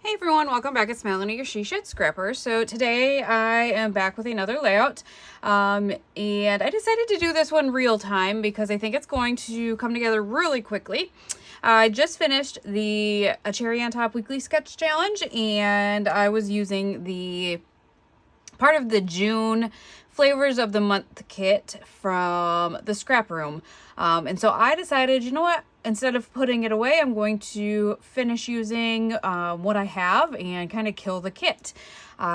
Hey everyone, welcome back. It's Melanie, your She Shed Scrapper. So today I am back with another layout, and I decided to do this one real time because I think it's going to come together really quickly. I just finished the A Cherry on Top Weekly Sketch Challenge, and I was using the part of the June Flavors of the Month kit from the ScrapRoom. And so I decided, you know what? Instead of putting it away, I'm going to finish using what I have and kind of kill the kit.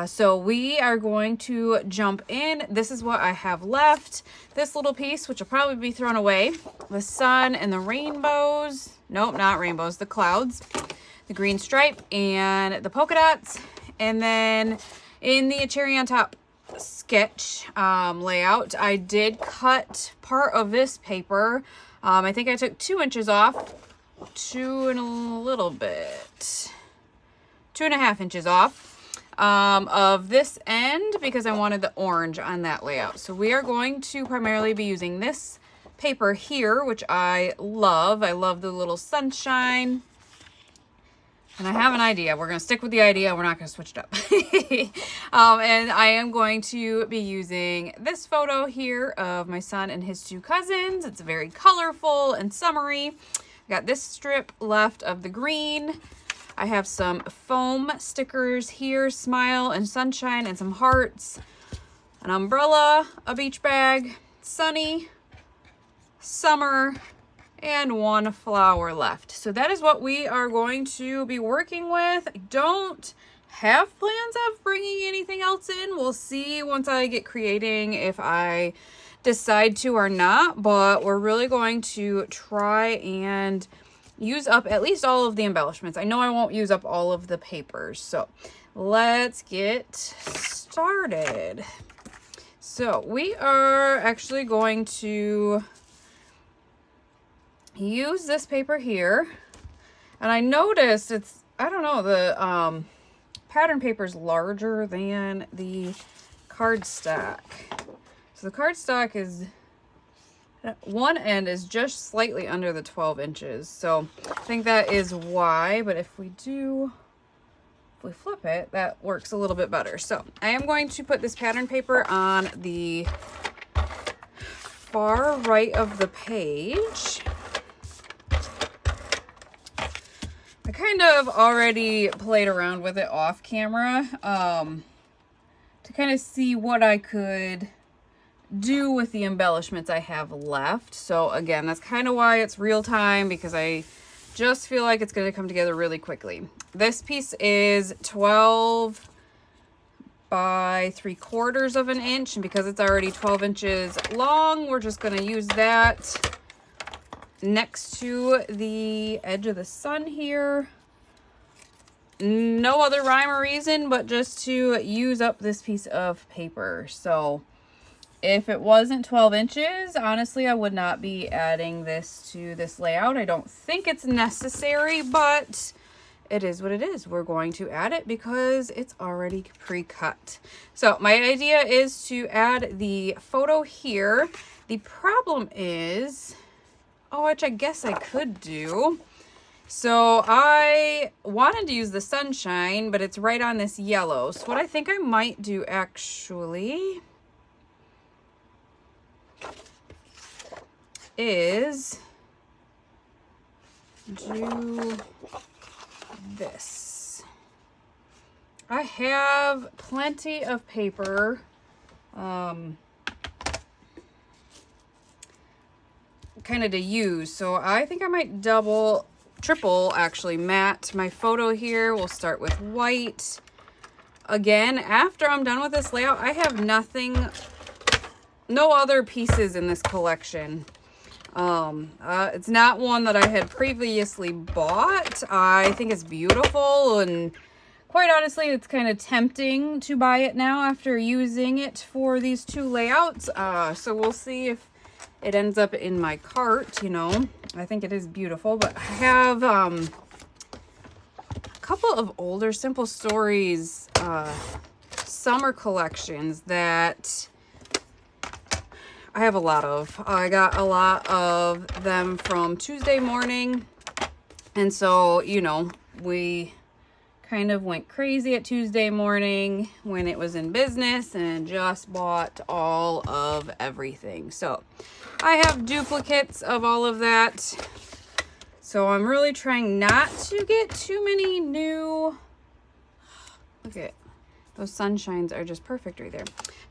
So we are going to jump in. This is what I have left. This little piece, which will probably be thrown away. The sun and the rainbows. Nope, not rainbows. The clouds. The green stripe and the polka dots. And then in the Cherry on Top sketch layout, I did cut part of this paper. I think I took 2 inches off, 2 and a little bit, 2.5 inches off of this end because I wanted the orange on that layout. So we are going to primarily be using this paper here, which I love. I love the little sunshine. And I have an idea. We're going to stick with the idea. We're not going to switch it up. And I am going to be using this photo here of my son and his 2 cousins. It's very colorful and summery. I got this strip left of the green. I have some foam stickers here, smile and sunshine and some hearts, an umbrella, a beach bag, sunny, summer, and 1 flower left. So that is what we are going to be working with. I don't have plans of bringing anything else in. We'll see once I get creating if I decide to or not, but we're really going to try and use up at least all of the embellishments. I know I won't use up all of the papers, so let's get started. So we are actually going to use this paper here, and I noticed it's, I don't know, the pattern paper is larger than the cardstock. So the cardstock is, one end is just slightly under the 12 inches. So I think that is why, but if we flip it, that works a little bit better. So I am going to put this pattern paper on the far right of the page. I kind of already played around with it off camera to kind of see what I could do with the embellishments I have left. So again, that's kind of why it's real time, because I just feel like it's going to come together really quickly. This piece is 12 by 3/4 of an inch, and because it's already 12 inches long, we're just going to use that next to the edge of the sun here. No other rhyme or reason, but just to use up this piece of paper. So if it wasn't 12 inches, honestly, I would not be adding this to this layout. I don't think it's necessary, but it is what it is. We're going to add it because it's already pre-cut. So my idea is to add the photo here. The problem is, which I guess I could do. So I wanted to use the sunshine, but it's right on this yellow. So what I think I might do actually is do this. I have plenty of paper. Kind of to use, so I think I might triple actually matte my photo here. We'll start with white. Again, after I'm done with this layout, I have no other pieces in this collection. It's not one that I had previously bought. I think it's beautiful, and quite honestly, it's kind of tempting to buy it now after using it for these 2 layouts. So we'll see if it ends up in my cart, you know. I think it is beautiful, but I have a couple of older Simple Stories summer collections that I have a lot of. I got a lot of them from Tuesday morning. And so, you know, we kind of went crazy at Tuesday morning when it was in business and just bought all of everything. So I have duplicates of all of that. So I'm really trying not to get too many new, look at those sunshines are just perfect right there.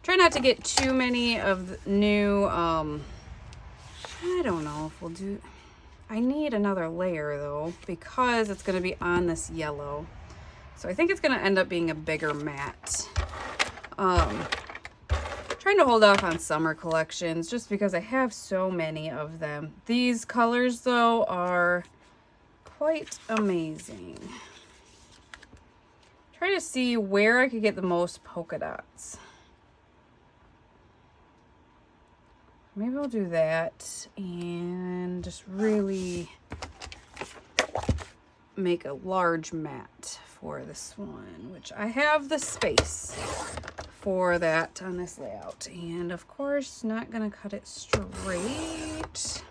Try not to get too many of the new, I don't know if we'll do, I need another layer though, because it's going to be on this yellow. So I think it's going to end up being a bigger mat. Trying to hold off on summer collections just because I have so many of them. These colors though are quite amazing. Try to see where I could get the most polka dots. Maybe I'll do that and just really make a large mat for this one, which I have the space for that on this layout. And of course, not gonna cut it straight.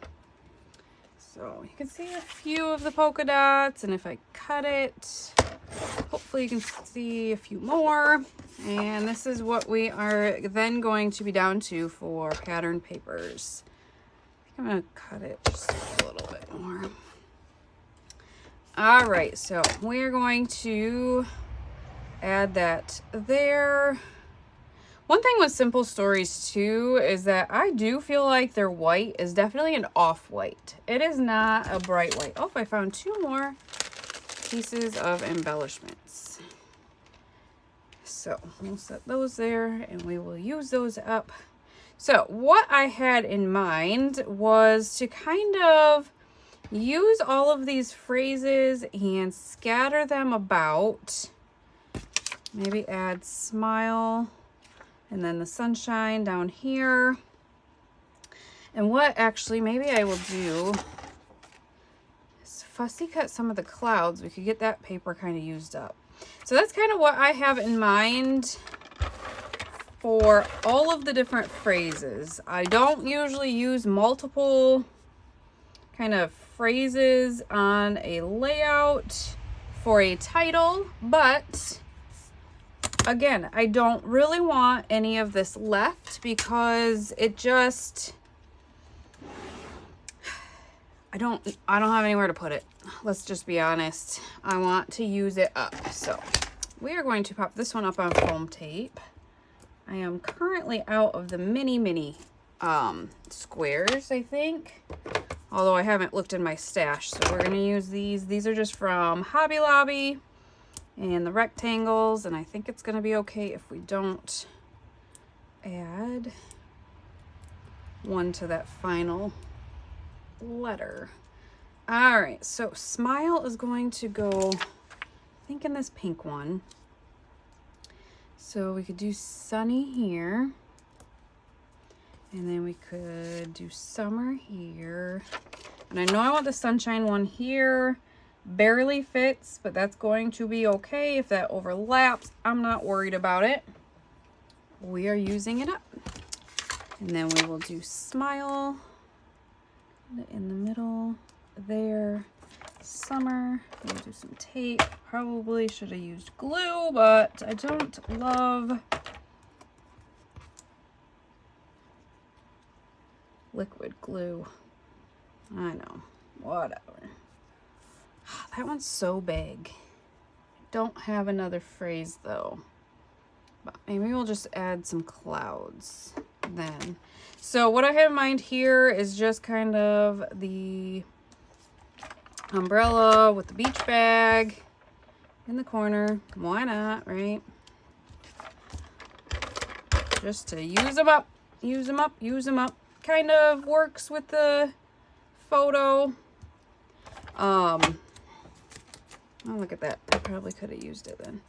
So you can see a few of the polka dots, and if I cut it, hopefully you can see a few more. And this is what we are then going to be down to for pattern papers. I think I'm gonna cut it just a little bit more. All right, so we're going to add that there. One thing with simple stories too is that I do feel like their white is definitely an off-white. It is not a bright white. Oh, I found two more pieces of embellishments. So we'll set those there and we will use those up. So what I had in mind was to kind of use all of these phrases and scatter them about. Maybe add smile and then the sunshine down here. And what actually maybe I will do is fussy cut some of the clouds. We could get that paper kind of used up. So that's kind of what I have in mind for all of the different phrases. I don't usually use multiple kind of phrases on a layout for a title, but again, I don't really want any of this left because it just, I don't have anywhere to put it. Let's just be honest. I want to use it up. So we are going to pop this one up on foam tape. I am currently out of the mini squares, I think. Although I haven't looked in my stash, so we're going to use these. These are just from Hobby Lobby and the rectangles, and I think it's going to be okay if we don't add one to that final letter. All right, so smile is going to go, I think, in this pink one. So we could do sunny here. And then we could do summer here. And I know I want the sunshine one here. Barely fits, but that's going to be okay. If that overlaps, I'm not worried about it. We are using it up. And then we will do smile in the middle there. Summer. We'll do some tape. Probably should have used glue, but I don't love liquid glue. I know, whatever. That one's so big. Don't have another phrase though, but maybe we'll just add some clouds then. So what I have in mind here is just kind of the umbrella with the beach bag in the corner. Why not, right? Just to use them up, use them up, use them up. Kind of works with the photo. Oh, look at that. I probably could have used it then.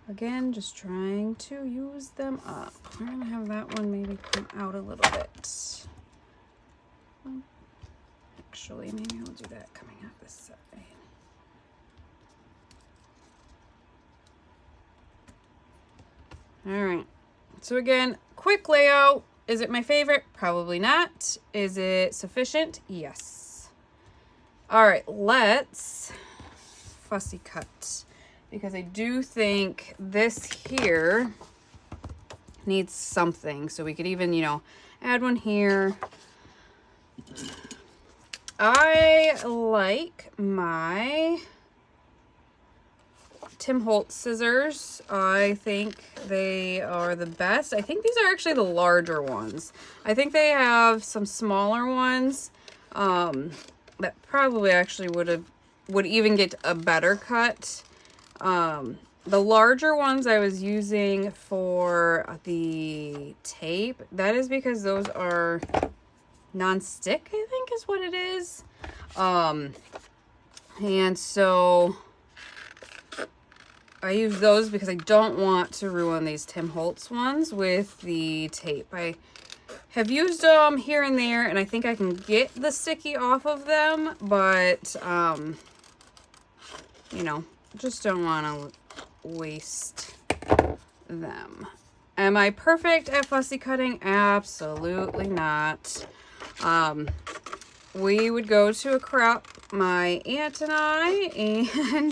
Again, just trying to use them up. We're gonna have that one maybe come out a little bit. Actually, maybe we'll do that coming out this side. All right. So again, quick layout. Is it my favorite? Probably not. Is it sufficient? Yes. All right, let's fussy cut, because I do think this here needs something. So we could even, you know, add one here. I like my Tim Holtz scissors. I think they are the best. I think these are actually the larger ones. I think they have some smaller ones that probably actually would even get a better cut. The larger ones I was using for the tape, that is because those are non-stick, I think is what it is. And so I use those because I don't want to ruin these Tim Holtz ones with the tape. I have used them here and there, and I think I can get the sticky off of them, but, you know, just don't want to waste them. Am I perfect at fussy cutting? Absolutely not. We would go to a crop, my aunt and I, and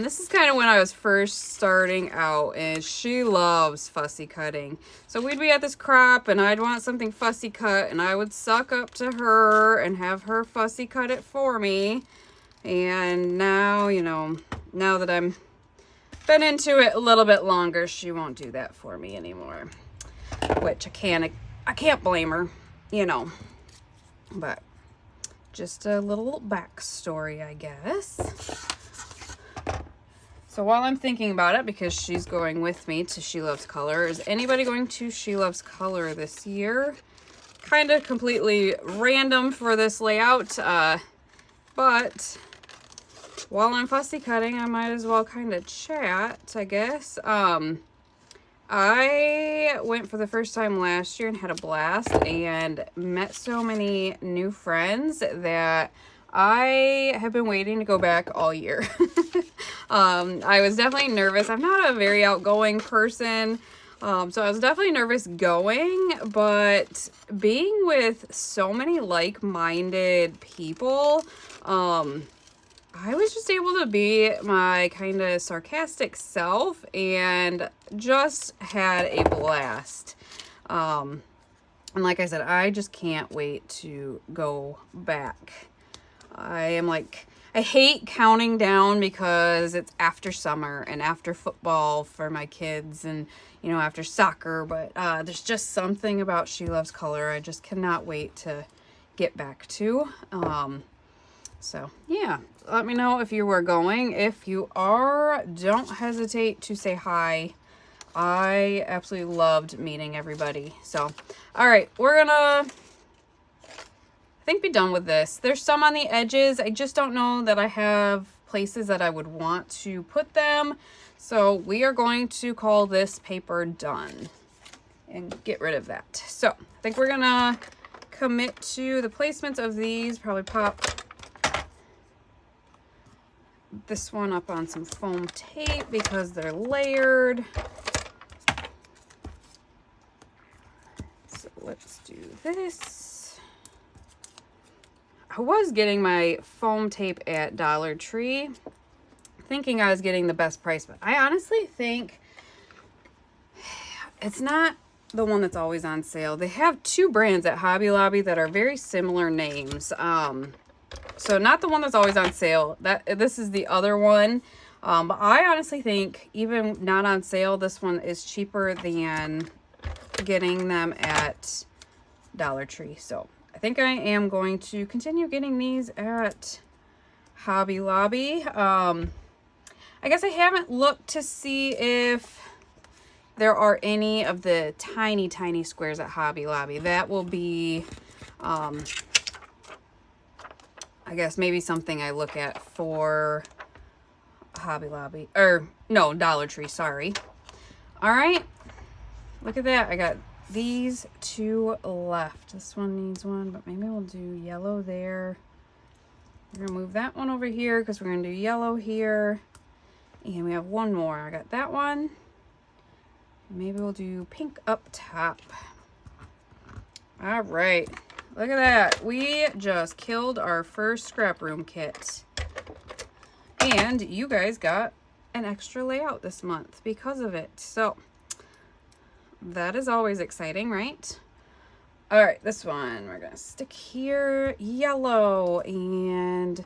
this is kind of when I was first starting out, and she loves fussy cutting. So we'd be at this crop, and I'd want something fussy cut, and I would suck up to her and have her fussy cut it for me. And now, you know, now that I'm been into it a little bit longer, she won't do that for me anymore, which I can't blame her, you know, but just a little backstory, I guess. So while I'm thinking about it, because she's going with me to She Loves Color, is anybody going to She Loves Color this year? Kind of completely random for this layout, but while I'm fussy cutting, I might as well kind of chat, I guess. I went for the first time last year and had a blast and met so many new friends that I have been waiting to go back all year. I was definitely nervous. I'm not a very outgoing person, so I was definitely nervous going, but being with so many like-minded people, I was just able to be my kind of sarcastic self and just had a blast. And like I said, I just can't wait to go back. I hate counting down because it's after summer and after football for my kids and, you know, after soccer, but there's just something about She Loves Color I just cannot wait to get back to. So yeah, let me know if you were going. If you are, don't hesitate to say hi. I absolutely loved meeting everybody. So, all right, we're gonna, I think, be done with this. There's some on the edges. I just don't know that I have places that I would want to put them. So we are going to call this paper done and get rid of that. So I think we're gonna commit to the placements of these, probably pop this one up on some foam tape because they're layered. So let's do this. I was getting my foam tape at Dollar Tree, thinking I was getting the best price, but I honestly think it's not the one that's always on sale. They have two brands at Hobby Lobby that are very similar names. So not the one that's always on sale. This is the other one. But I honestly think even not on sale, this one is cheaper than getting them at Dollar Tree. So I think I am going to continue getting these at Hobby Lobby. I guess I haven't looked to see if there are any of the tiny squares at Hobby Lobby. That will be, I guess maybe something I look at for Hobby Lobby, or no, Dollar Tree, sorry. All right, look at that. I got these two left. This one needs one, but maybe we'll do yellow there. We're gonna move that one over here because we're gonna do yellow here. And we have one more. I got that one Maybe we'll do pink up top. All right, look at that. We just killed our first scrap room kit. And you guys got an extra layout this month because of it. So that is always exciting, right? All right, this one we're gonna stick here, yellow, and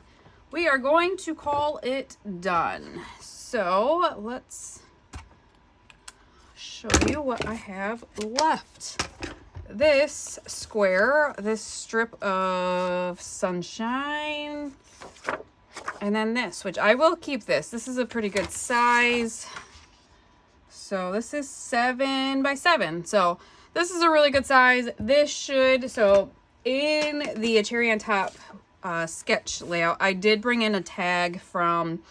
we are going to call it done. So let's show you what I have left. This square, this strip of sunshine, and then this, which I will keep this. This is a pretty good size. So this is 7 by 7. So this is a really good size. This should, so in the cherry on top sketch layout, I did bring in a tag from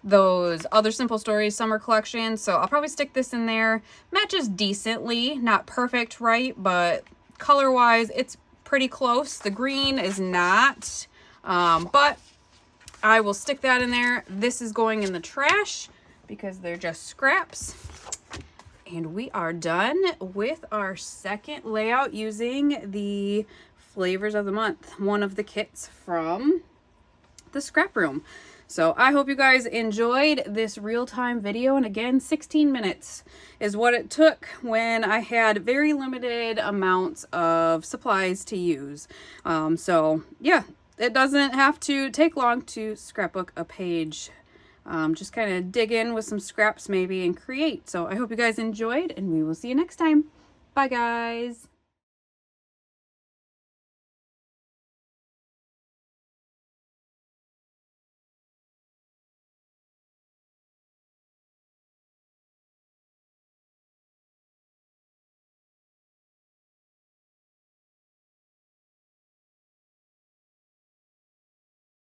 those other Simple Stories summer collection. So I'll probably stick this in there. Matches decently, not perfect, right? But color wise, it's pretty close. The green is not, but I will stick that in there. This is going in the trash because they're just scraps. And we are done with our second layout using the Flavors of the Month, one of the kits from the Scrap Room. So I hope you guys enjoyed this real-time video. And again, 16 minutes is what it took when I had very limited amounts of supplies to use. So yeah, it doesn't have to take long to scrapbook a page. Just kind of dig in with some scraps maybe and create. So I hope you guys enjoyed, and we will see you next time. Bye guys.